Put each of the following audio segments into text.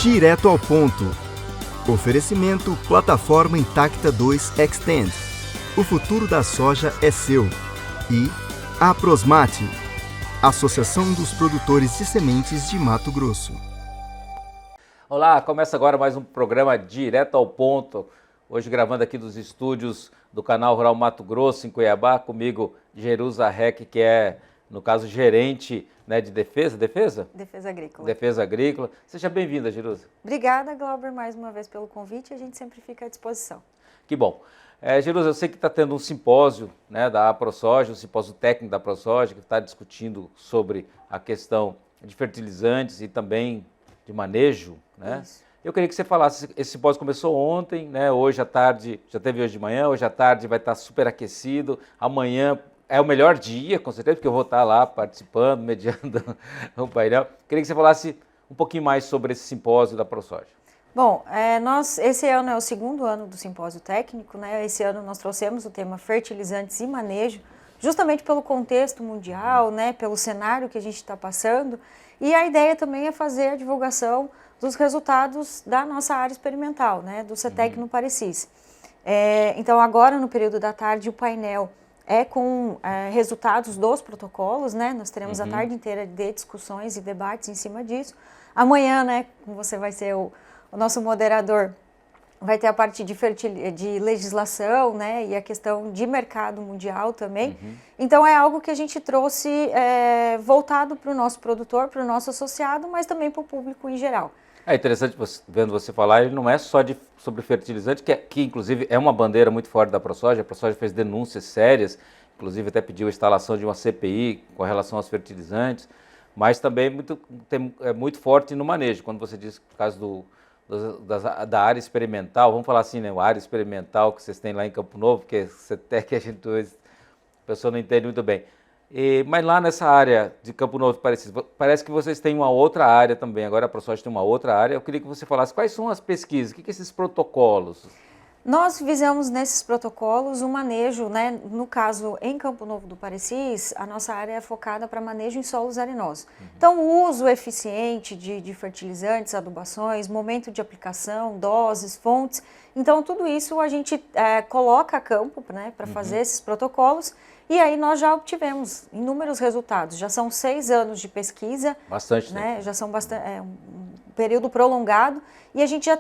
Direto ao ponto. Oferecimento Plataforma Intacta 2 Extend. O futuro da soja é seu. E Aprosmate, Associação dos Produtores de Sementes de Mato Grosso. Olá, começa agora mais um programa Direto ao Ponto. Hoje gravando aqui dos estúdios do canal Rural Mato Grosso, em Cuiabá, comigo Jerusa Reck, que é, no caso, gerente, né, de defesa agrícola. Defesa agrícola. Seja bem-vinda, Jerusa. Obrigada, Glauber, mais uma vez pelo convite. A gente sempre fica à disposição. Que bom. Jerusa, eu sei que está tendo um simpósio, né, da AproSoja, um simpósio técnico da AproSoja, que está discutindo sobre a questão de fertilizantes e também de manejo, né? Isso. Eu queria que você falasse, esse simpósio começou ontem, né? Hoje à tarde, já teve hoje de manhã, hoje à tarde vai estar super aquecido, amanhã é o melhor dia, com certeza, porque eu vou estar lá participando, mediando o painel. Queria que você falasse um pouquinho mais sobre esse simpósio da AproSoja. Bom, esse ano é o segundo ano do simpósio técnico, né? Esse ano nós trouxemos o tema fertilizantes e manejo, justamente pelo contexto mundial, né? Pelo cenário que a gente está passando, e a ideia também é fazer a divulgação dos resultados da nossa área experimental, né? Do CETEC no Parecis. Então agora no período da tarde o painel é com resultados dos protocolos, né? Nós teremos a tarde inteira de discussões e debates em cima disso. Amanhã, né? Você vai ser o nosso moderador, vai ter a parte de legislação, né? E a questão de mercado mundial também. Então é algo que a gente trouxe voltado para o nosso produtor, para o nosso associado, mas também para o público em geral. É interessante vendo você falar, ele não é só sobre fertilizante, que inclusive é uma bandeira muito forte da AproSoja. A AproSoja fez denúncias sérias, inclusive até pediu a instalação de uma CPI com relação aos fertilizantes, mas também é muito forte no manejo. Quando você diz, no caso da área experimental, vamos falar assim, né, a área experimental que vocês têm lá em Campo Novo, porque CETEC a pessoa não entende muito bem. Mas lá nessa área de Campo Novo parece que vocês têm uma outra área também, agora a AproSoja tem uma outra área. Eu queria que você falasse quais são as pesquisas, o que são esses protocolos? Nós visamos nesses protocolos o manejo, né? No caso, em Campo Novo do Parecis, a nossa área é focada para manejo em solos arenosos. Então, o uso eficiente de fertilizantes, adubações, momento de aplicação, doses, fontes. Então, tudo isso a gente coloca a campo, né, para fazer esses protocolos. E aí nós já obtivemos inúmeros resultados. Já são 6 anos de pesquisa. Bastante, né? Já são um período prolongado. E a gente já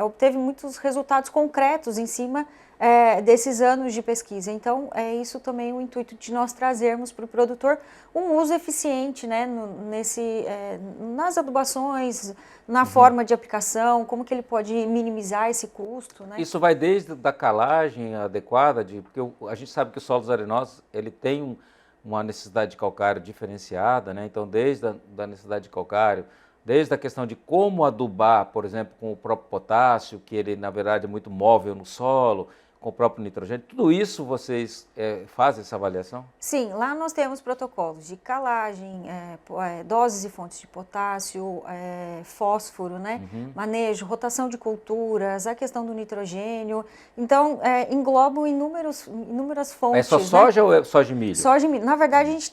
obteve muitos resultados concretos em cima desses anos de pesquisa. Então, é isso também o intuito de nós trazermos para o produtor um uso eficiente, né, nas adubações, na forma de aplicação, como que ele pode minimizar esse custo. Né? Isso vai desde a calagem adequada, porque a gente sabe que os solos arenosos ele tem uma necessidade de calcário diferenciada, né? Então desde a necessidade de calcário, desde a questão de como adubar, por exemplo, com o próprio potássio, que ele na verdade é muito móvel no solo, com o próprio nitrogênio, tudo isso vocês fazem essa avaliação? Sim, lá nós temos protocolos de calagem, doses e fontes de potássio, fósforo, né? Manejo, rotação de culturas, a questão do nitrogênio. Então, englobam inúmeras fontes. É só soja, né? Ou é soja e milho? Soja e milho. Na verdade, a gente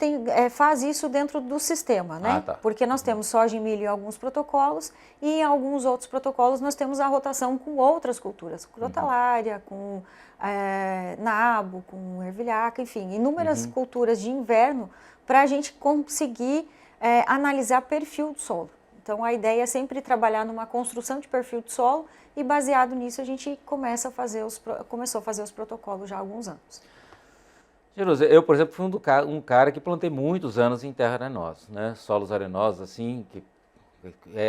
faz isso dentro do sistema, né? Tá. Porque nós temos soja e milho em alguns protocolos e em alguns outros protocolos nós temos a rotação com outras culturas, crotalária, com nabo, com ervilhaca, enfim, inúmeras culturas de inverno para a gente conseguir analisar perfil do solo. Então a ideia é sempre trabalhar numa construção de perfil de solo e baseado nisso a gente começou a fazer os protocolos já há alguns anos. Jerusa, eu, por exemplo, fui um cara que plantei muitos anos em terra arenosa, né? Solos arenosos, assim, que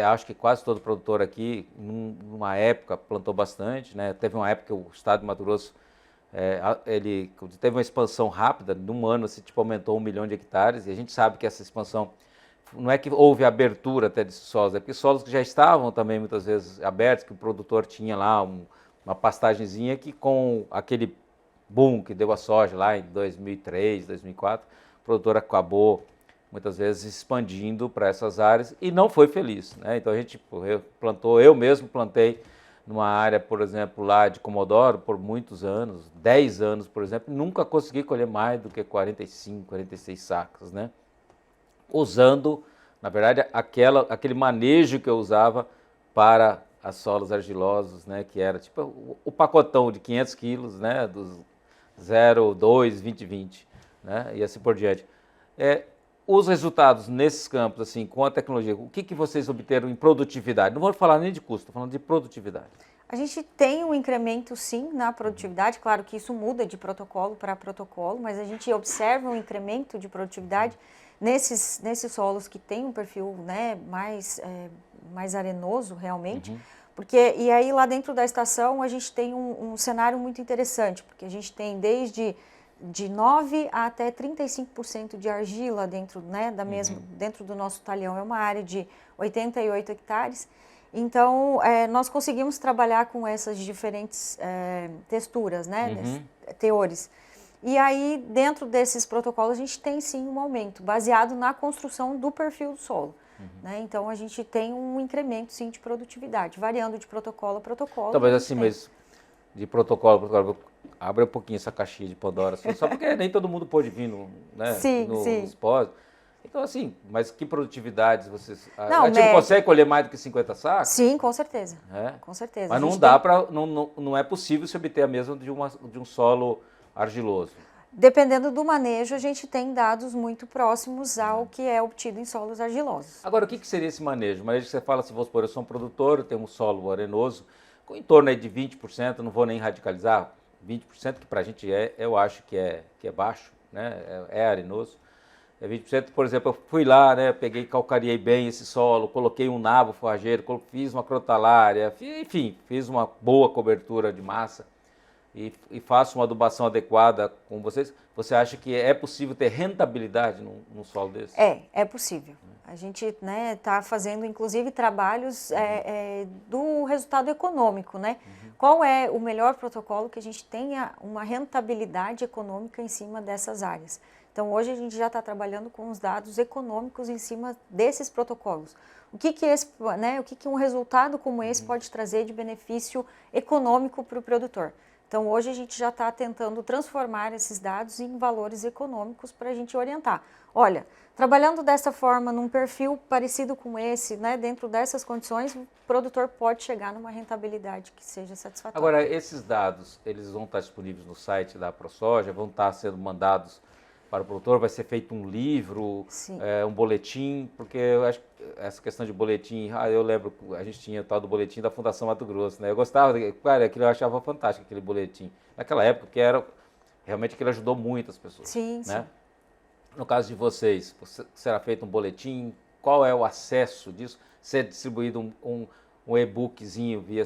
acho que quase todo produtor aqui, numa época, plantou bastante, né? Teve uma época que o estado de Mato Grosso, ele teve uma expansão rápida, num ano, assim, tipo, aumentou 1 milhão de hectares, e a gente sabe que essa expansão, não é que houve abertura até desses solos, é porque solos que já estavam também muitas vezes abertos, que o produtor tinha lá uma pastagenzinha que com aquele boom que deu a soja lá em 2003, 2004, o produtor acabou muitas vezes expandindo para essas áreas e não foi feliz, né? Então a gente eu mesmo plantei numa área, por exemplo, lá de Comodoro por muitos anos, 10 anos, por exemplo, nunca consegui colher mais do que 45, 46 sacas, né? Usando Na verdade, aquele manejo que eu usava para as solos argilosos, né, que era tipo o pacotão de 500 quilos, né, dos 0, 2, 20, 20, né, e assim por diante. Os resultados nesses campos, assim, com a tecnologia, o que vocês obteram em produtividade? Não vou falar nem de custo, estou falando de produtividade. A gente tem um incremento, sim, na produtividade. Claro que isso muda de protocolo para protocolo, mas a gente observa um incremento de produtividade nesses solos que têm um perfil, né, mais arenoso, realmente. E aí, lá dentro da estação, a gente tem um cenário muito interessante, porque a gente tem desde de 9% até 35% de argila dentro, né, dentro do nosso talhão. É uma área de 88 hectares. Então, nós conseguimos trabalhar com essas diferentes texturas, né, teores. E aí, dentro desses protocolos, a gente tem sim um aumento, baseado na construção do perfil do solo. Né? Então, a gente tem um incremento sim de produtividade, variando de protocolo a protocolo. Talvez assim, mas de protocolo a protocolo, abre um pouquinho essa caixinha de Pandora, só porque nem todo mundo pode vir nos pós. Então, assim, mas que produtividades vocês... A gente não consegue colher mais do que 50 sacos? Sim, com certeza. Com certeza. Mas não dá para... Não é possível se obter a mesma de um solo argiloso. Dependendo do manejo, a gente tem dados muito próximos ao que é obtido em solos argilosos. Agora, o que seria esse manejo? O manejo que você fala, se vamos supor, eu sou um produtor, eu tenho um solo arenoso, com em torno aí de 20%, não vou nem radicalizar, 20% que para a gente eu acho que é baixo, né? É arenoso. 20%, por exemplo, eu fui lá, né, peguei, calcariei bem esse solo, coloquei um nabo forrageiro, fiz uma crotalária, enfim, fiz uma boa cobertura de massa e faço uma adubação adequada com vocês. Você acha que é possível ter rentabilidade num solo desse? É possível. A gente está fazendo, inclusive, trabalhos do resultado econômico, né? Qual é o melhor protocolo que a gente tenha uma rentabilidade econômica em cima dessas áreas? Então, hoje a gente já está trabalhando com os dados econômicos em cima desses protocolos. O que um resultado como esse pode trazer de benefício econômico para o produtor? Então, hoje a gente já está tentando transformar esses dados em valores econômicos para a gente orientar. Olha, trabalhando dessa forma, num perfil parecido com esse, né, dentro dessas condições, o produtor pode chegar numa rentabilidade que seja satisfatória. Agora, esses dados, eles vão estar disponíveis no site da ProSoja, vão estar sendo mandados para o produtor, vai ser feito um livro, um boletim, porque eu acho que essa questão de boletim, eu lembro, a gente tinha o tal do boletim da Fundação Mato Grosso, né? Eu gostava, cara, aquilo eu achava fantástico, aquele boletim. Naquela época, que realmente aquilo ajudou muito as pessoas. Sim, né? sim. No caso de vocês, será feito um boletim? Qual é o acesso disso? Ser distribuído um e-bookzinho via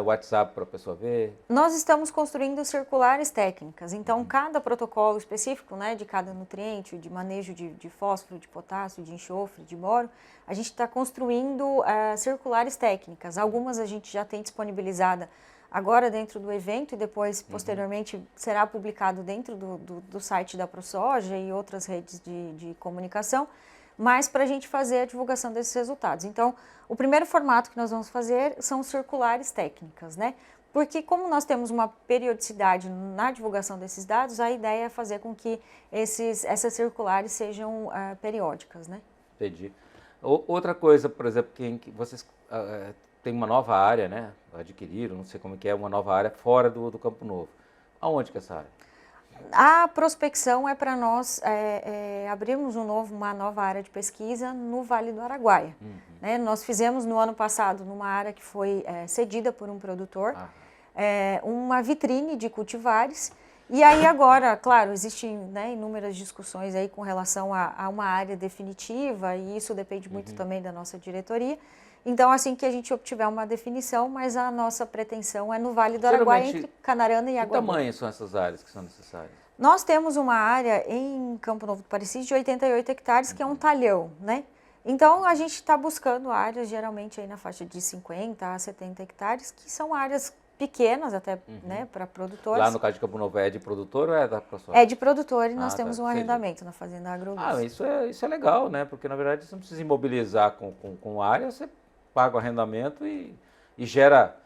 WhatsApp para a pessoa ver? Nós estamos construindo circulares técnicas, então cada protocolo específico, né, de cada nutriente, de manejo de fósforo, de potássio, de enxofre, de boro, a gente está construindo circulares técnicas. Algumas a gente já tem disponibilizada agora dentro do evento e depois, posteriormente, será publicado dentro do site da ProSoja e outras redes de comunicação, mas para a gente fazer a divulgação desses resultados. Então, o primeiro formato que nós vamos fazer são circulares técnicas, né? Porque como nós temos uma periodicidade na divulgação desses dados, a ideia é fazer com que essas circulares sejam periódicas, né? Entendi. Outra coisa, por exemplo, que vocês têm uma nova área, né? Adquiriram, não sei como que é, uma nova área fora do Campo Novo. Aonde que é essa área? A prospecção é para nós abrirmos uma nova área de pesquisa no Vale do Araguaia. Né? Nós fizemos no ano passado, numa área que foi cedida por um produtor, uma vitrine de cultivares. E aí agora, claro, existem, né, inúmeras discussões aí com relação a uma área definitiva, e isso depende muito também da nossa diretoria. Então, assim que a gente obtiver uma definição, mas a nossa pretensão é no Vale do Araguaia, entre Canarana e Água Boa. Que tamanho são essas áreas que são necessárias? Nós temos uma área em Campo Novo do Parecis de 88 hectares, que é um talhão, né? Então, a gente está buscando áreas, geralmente, aí na faixa de 50 a 70 hectares, que são áreas pequenas até, né, para produtores. Lá no caso de Campo Novo é de produtor ou é da ProSoja? É de produtor e nós temos um arrendamento na Fazenda AgroLuz. Isso é legal, né? Porque, na verdade, você não precisa imobilizar com área, você paga o arrendamento e gera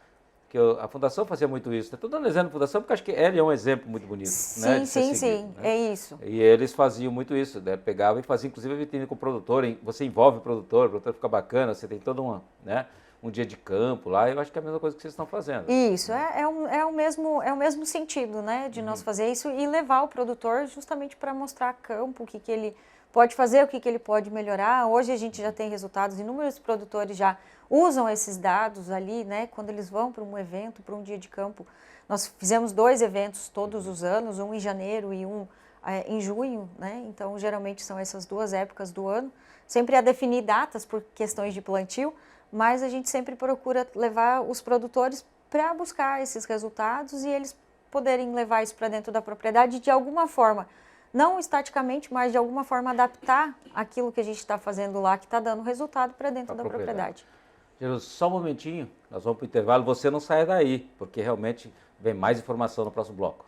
que a Fundação fazia muito isso. Estou dando exemplo da Fundação porque acho que ele é um exemplo muito bonito. Sim, né, de ser sim, seguido, sim, né? é isso. E eles faziam muito isso, né? Pegavam e faziam inclusive a vitrine com o produtor, você envolve o produtor fica bacana, você tem todo né, um dia de campo lá, eu acho que é a mesma coisa que vocês estão fazendo. Isso, é o mesmo sentido, né, de nós fazer isso e levar o produtor justamente para mostrar a campo o que ele pode fazer, o que ele pode melhorar. Hoje a gente já tem resultados, inúmeros produtores já usam esses dados ali, né, quando eles vão para um evento, para um dia de campo. Nós fizemos 2 eventos todos os anos, um em janeiro e um em junho, né, então geralmente são essas 2 épocas do ano, sempre a definir datas por questões de plantio, mas a gente sempre procura levar os produtores para buscar esses resultados e eles poderem levar isso para dentro da propriedade de alguma forma, não estaticamente, mas de alguma forma adaptar aquilo que a gente está fazendo lá, que está dando resultado para dentro da propriedade. Jerusa, só um momentinho, nós vamos para o intervalo, você não saia daí, porque realmente vem mais informação no próximo bloco.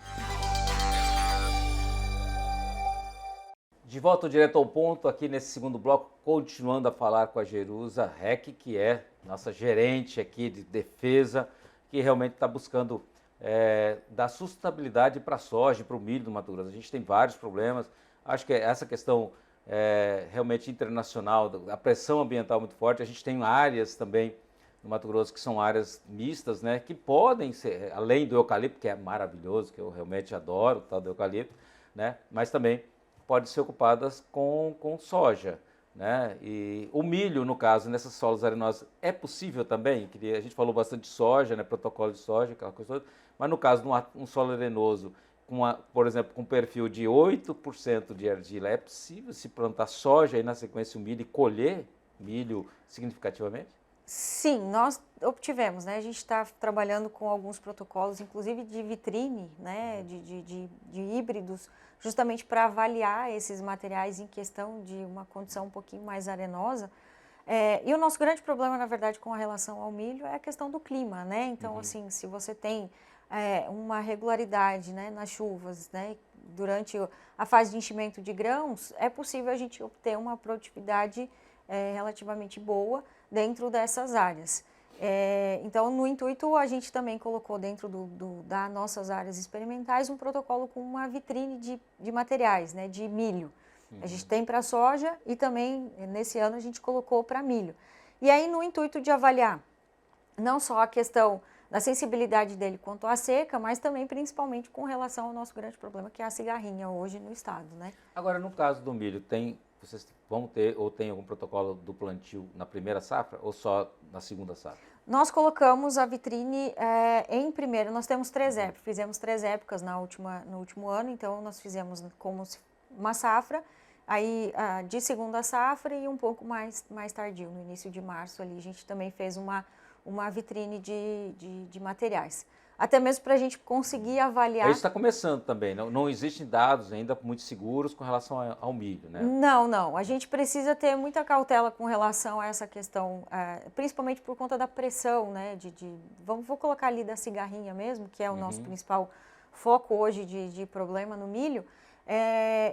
De volta direto ao ponto, aqui nesse segundo bloco, continuando a falar com a Jerusa Heck, que é nossa gerente aqui de defesa, que realmente está buscando dar sustentabilidade para a soja e para o milho do Mato Grosso. A gente tem vários problemas, acho que essa questão realmente internacional, a pressão ambiental muito forte, a gente tem áreas também no Mato Grosso que são áreas mistas, né, que podem ser, além do eucalipto, que é maravilhoso, que eu realmente adoro, o tal do eucalipto, né, mas também pode ser ocupadas com soja, né? E o milho, no caso, nessas solos arenosos, é possível também? A gente falou bastante de soja, né? Protocolo de soja, aquela coisa toda, mas no caso de um solo arenoso, por exemplo, com perfil de 8% de argila, é possível se plantar soja e na sequência o milho e colher milho significativamente? Sim, nós obtivemos, né? A gente está trabalhando com alguns protocolos, inclusive de vitrine, né? De híbridos, justamente para avaliar esses materiais em questão de uma condição um pouquinho mais arenosa. E o nosso grande problema, na verdade, com a relação ao milho é a questão do clima, né? Então, assim, se você tem uma regularidade, né, nas chuvas, né, durante a fase de enchimento de grãos, é possível a gente obter uma produtividade relativamente boa dentro dessas áreas. Então, no intuito, a gente também colocou dentro das nossas áreas experimentais um protocolo com uma vitrine de materiais, né, de milho. A gente tem para soja e também, nesse ano, a gente colocou para milho. E aí, no intuito de avaliar não só a questão da sensibilidade dele quanto à seca, mas também, principalmente, com relação ao nosso grande problema, que é a cigarrinha hoje no estado, né? Agora, no caso do milho, vocês vão ter ou tem algum protocolo do plantio na primeira safra ou só na segunda safra? Nós colocamos a vitrine em primeiro, nós temos 3 épocas, fizemos 3 épocas no último ano, então nós fizemos como uma safra, aí de segunda safra e um pouco mais tardio, no início de março ali, a gente também fez uma vitrine de materiais. Até mesmo para a gente conseguir avaliar... Isso está começando também, não existem dados ainda muito seguros com relação ao milho, né? Não. A gente precisa ter muita cautela com relação a essa questão, principalmente por conta da pressão, né? Vou colocar ali da cigarrinha mesmo, que é o nosso principal foco hoje de problema no milho.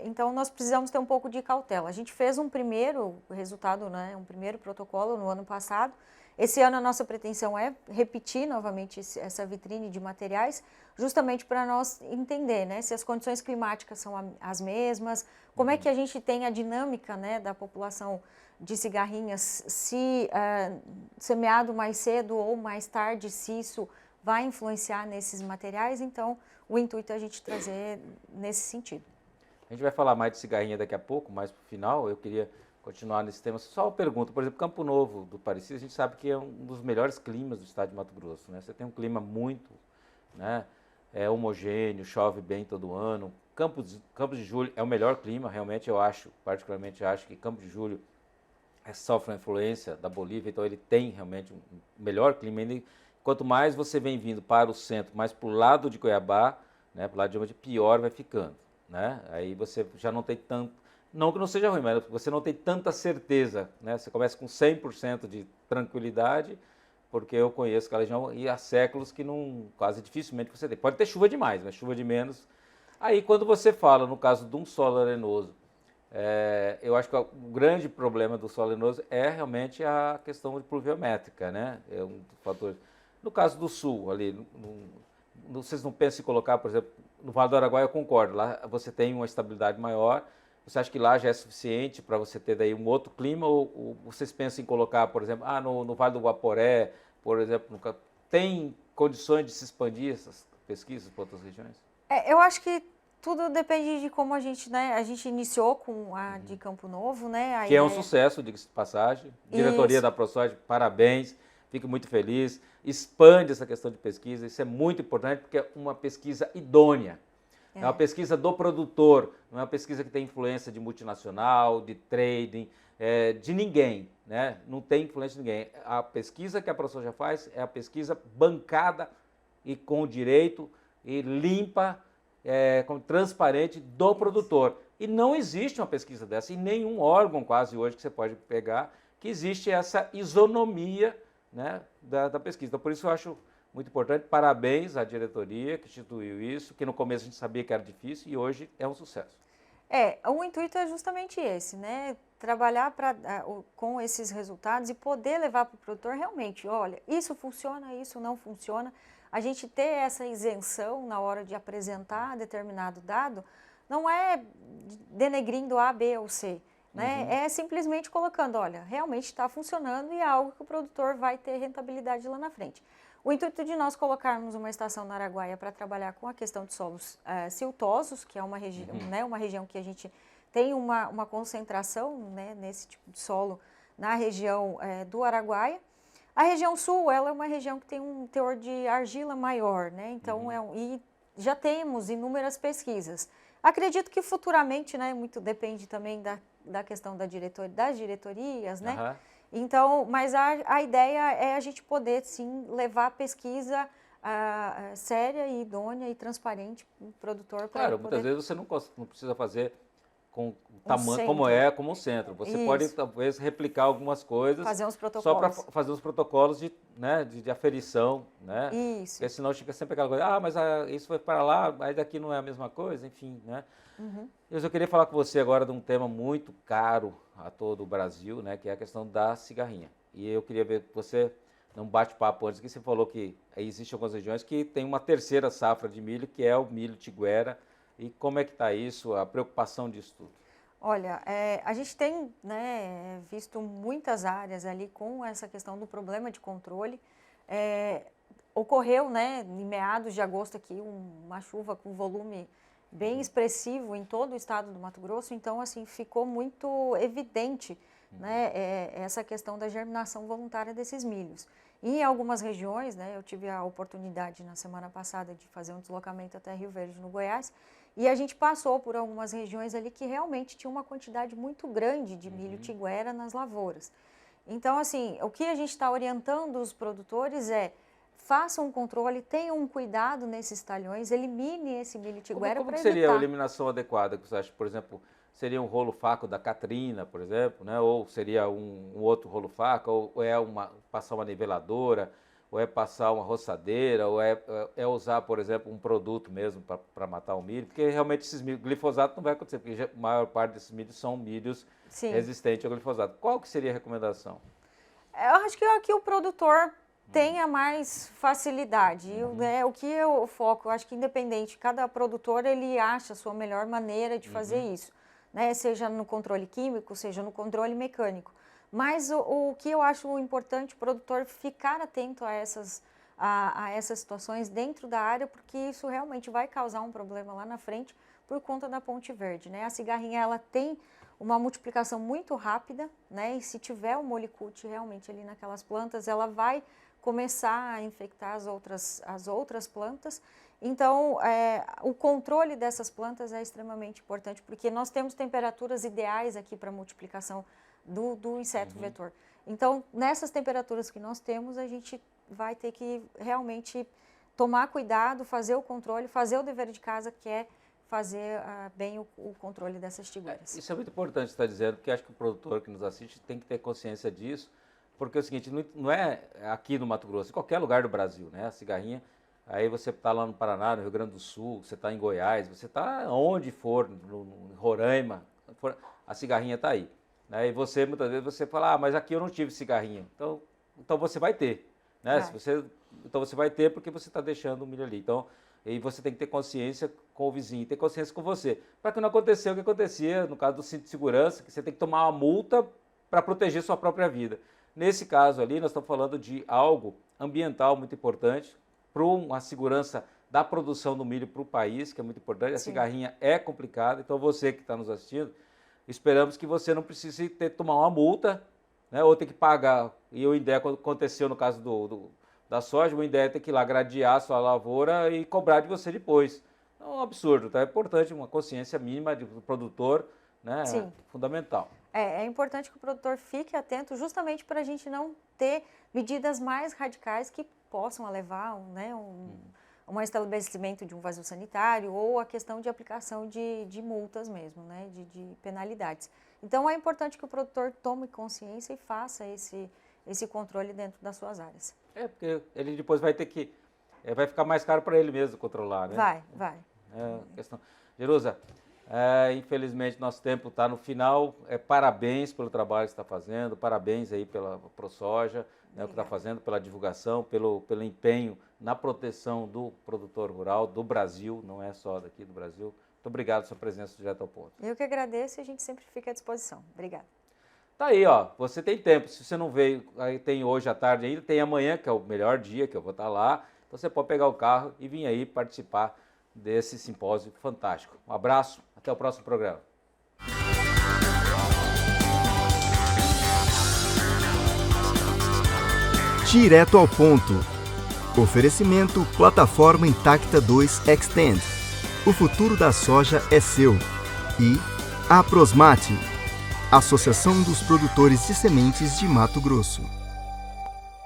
Então, nós precisamos ter um pouco de cautela. A gente fez um primeiro resultado, né? Um primeiro protocolo no ano passado. Esse ano a nossa pretensão é repetir novamente essa vitrine de materiais, justamente para nós entender, né, se as condições climáticas são as mesmas, como é que a gente tem a dinâmica, né, da população de cigarrinhas, se semeado mais cedo ou mais tarde, se isso vai influenciar nesses materiais. Então, o intuito é a gente trazer nesse sentido. A gente vai falar mais de cigarrinha daqui a pouco, mas para o final eu queria continuar nesse tema. Só uma pergunta, por exemplo, Campo Novo do Parecis, a gente sabe que é um dos melhores climas do estado de Mato Grosso, né? Você tem um clima muito, né, homogêneo, chove bem todo ano. Campos de Julho é o melhor clima, realmente particularmente acho que Campos de Julho sofre a influência da Bolívia, então ele tem realmente um melhor clima. Quanto mais você vem vindo para o centro, mais para o lado de Cuiabá, né, para o lado de onde pior vai ficando, né? Aí você já não tem tanto... Não que não seja ruim, mas você não tem tanta certeza, né? Você começa com 100% de tranquilidade, porque eu conheço aquela região e há séculos que quase dificilmente você tem. Pode ter chuva demais, mas chuva de menos. Aí quando você fala, no caso de um solo arenoso, eu acho que o grande problema do solo arenoso é realmente a questão de pluviométrica, né? É um dos fatores. No caso do Sul, ali, vocês não pensam em colocar, por exemplo, no Vale do Araguaia, eu concordo, lá você tem uma estabilidade maior. Você acha que lá já é suficiente para você ter daí um outro clima ou vocês pensam em colocar, por exemplo, no Vale do Guaporé, por exemplo, tem condições de se expandir essas pesquisas para outras regiões? Eu acho que tudo depende de como a gente, né? A gente iniciou com a de Campo Novo, né? Que é um sucesso, diga-se de passagem. Diretoria da ProSoja, parabéns, fico muito feliz. Expande essa questão de pesquisa, isso é muito importante porque é uma pesquisa idônea. É uma pesquisa do produtor, não é uma pesquisa que tem influência de multinacional, de trading, de ninguém, né? Não tem influência de ninguém. A pesquisa que a ProSoja faz é a pesquisa bancada e com direito e limpa, transparente do produtor. E não existe uma pesquisa dessa em nenhum órgão quase hoje que você pode pegar, que existe essa isonomia, né, da pesquisa. Então, por isso eu acho muito importante. Parabéns à diretoria que instituiu isso, que no começo a gente sabia que era difícil e hoje é um sucesso. O intuito é justamente esse, né? Trabalhar com esses resultados e poder levar para o produtor realmente, olha, isso funciona, isso não funciona. A gente ter essa isenção na hora de apresentar determinado dado não é denegrindo A, B ou C, né? É simplesmente colocando, olha, realmente está funcionando e é algo que o produtor vai ter rentabilidade lá na frente. O intuito de nós colocarmos uma estação na Araguaia para trabalhar com a questão de solos siltosos, que é uma região, né, uma região que a gente tem uma concentração, né, nesse tipo de solo na região do Araguaia. A região sul, ela é uma região que tem um teor de argila maior, né? Então, e já temos inúmeras pesquisas. Acredito que futuramente, né, muito depende também da questão das diretorias, né? Então, mas a ideia é a gente poder, sim, levar a pesquisa séria e idônea e transparente para o produtor. Claro, muitas vezes você não precisa fazer com o tamanho, como um centro. Você pode, talvez, replicar algumas coisas. Fazer uns protocolos. Só para fazer os protocolos de aferição, né? Isso. Porque senão fica sempre aquela coisa, mas isso foi para lá, aí daqui não é a mesma coisa, enfim, né? Eu queria falar com você agora de um tema muito caro a todo o Brasil, né? Que é a questão da cigarrinha. E eu queria ver você, num bate-papo antes, que você falou que existem algumas regiões que tem uma terceira safra de milho, que é o milho tiguera. E como é que está isso, a preocupação disso tudo? Olha, a gente tem, né, visto muitas áreas ali com essa questão do problema de controle. Ocorreu, né, em meados de agosto aqui, uma chuva com volume bem expressivo em todo o estado do Mato Grosso, então, assim, ficou muito evidente, né, essa questão da germinação voluntária desses milhos. E em algumas regiões, né, eu tive a oportunidade na semana passada de fazer um deslocamento até Rio Verde, no Goiás, e a gente passou por algumas regiões ali que realmente tinha uma quantidade muito grande de milho tiguera nas lavouras. Então, assim, o que a gente está orientando os produtores façam um controle, tenham um cuidado nesses talhões, elimine esse milho tiguera para evitar. Como seria a eliminação adequada que você acha? Por exemplo, seria um rolo faco da Catrina, por exemplo, né? Ou seria um outro rolo faco, ou passar uma niveladora, ou é passar uma roçadeira, ou é usar, por exemplo, um produto mesmo para matar o milho, porque realmente esses milhos, glifosato não vai acontecer, porque a maior parte desses milhos são milhos resistentes ao glifosato. Qual que seria a recomendação? Eu acho que aqui o produtor tenha mais facilidade. O que eu foco, eu acho que independente, cada produtor ele acha a sua melhor maneira de fazer isso, né? Seja no controle químico, seja no controle mecânico. Mas o que eu acho importante, o produtor ficar atento a essas situações dentro da área, porque isso realmente vai causar um problema lá na frente por conta da ponte verde, né? A cigarrinha, ela tem uma multiplicação muito rápida, né? E se tiver o molicute realmente ali naquelas plantas, ela vai começar a infectar as outras plantas. Então, o controle dessas plantas é extremamente importante, porque nós temos temperaturas ideais aqui para a multiplicação do inseto vetor. Então, nessas temperaturas que nós temos, a gente vai ter que realmente tomar cuidado, fazer o controle, fazer o dever de casa, que é fazer bem o controle dessas tigueras. Isso é muito importante você estar dizendo, porque acho que o produtor que nos assiste tem que ter consciência disso, porque é o seguinte, não é aqui no Mato Grosso, em qualquer lugar do Brasil, né? A cigarrinha, aí você está lá no Paraná, no Rio Grande do Sul, você está em Goiás, você está onde for, no Roraima, a cigarrinha está aí. Né? E você, muitas vezes, você fala, mas aqui eu não tive cigarrinha. Então você vai ter. né? Então você vai ter porque você está deixando o milho ali. Então, e você tem que ter consciência com o vizinho, ter consciência com você. Para que não aconteça o que acontecia no caso do cinto de segurança, que você tem que tomar uma multa para proteger sua própria vida. Nesse caso ali, nós estamos falando de algo ambiental muito importante, para uma segurança da produção do milho para o país, que é muito importante. A cigarrinha é complicada, então você que está nos assistindo, esperamos que você não precise tomar uma multa, né, ou ter que pagar. E o INDEA, quando aconteceu no caso da soja, o INDEA tem que ir lá gradear a sua lavoura e cobrar de você depois. É um absurdo, tá? É importante uma consciência mínima do produtor, né? Sim. Fundamental. É importante que o produtor fique atento justamente para a gente não ter medidas mais radicais que possam levar um estabelecimento de um vazio sanitário ou a questão de aplicação de multas mesmo, né? de penalidades. Então, é importante que o produtor tome consciência e faça esse controle dentro das suas áreas. Porque ele depois vai ter que... vai ficar mais caro para ele mesmo controlar, né? Vai. Questão. Jerusa, infelizmente nosso tempo está no final. Parabéns pelo trabalho que você está fazendo, parabéns aí pela ProSoja, né, o que está fazendo, pela divulgação, pelo empenho na proteção do produtor rural do Brasil, não é só daqui do Brasil. Muito obrigado pela sua presença direto ao ponto. Eu que agradeço e a gente sempre fica à disposição. Obrigada. Tá aí, ó, você tem tempo, se você não veio, aí tem hoje à tarde ainda, tem amanhã, que é o melhor dia que eu vou estar lá, então você pode pegar o carro e vir aí participar desse simpósio fantástico. Um abraço, até o próximo programa. Direto ao ponto. Oferecimento Plataforma Intacta 2 Extend. O futuro da soja é seu. E a Prosmate, Associação dos Produtores de Sementes de Mato Grosso.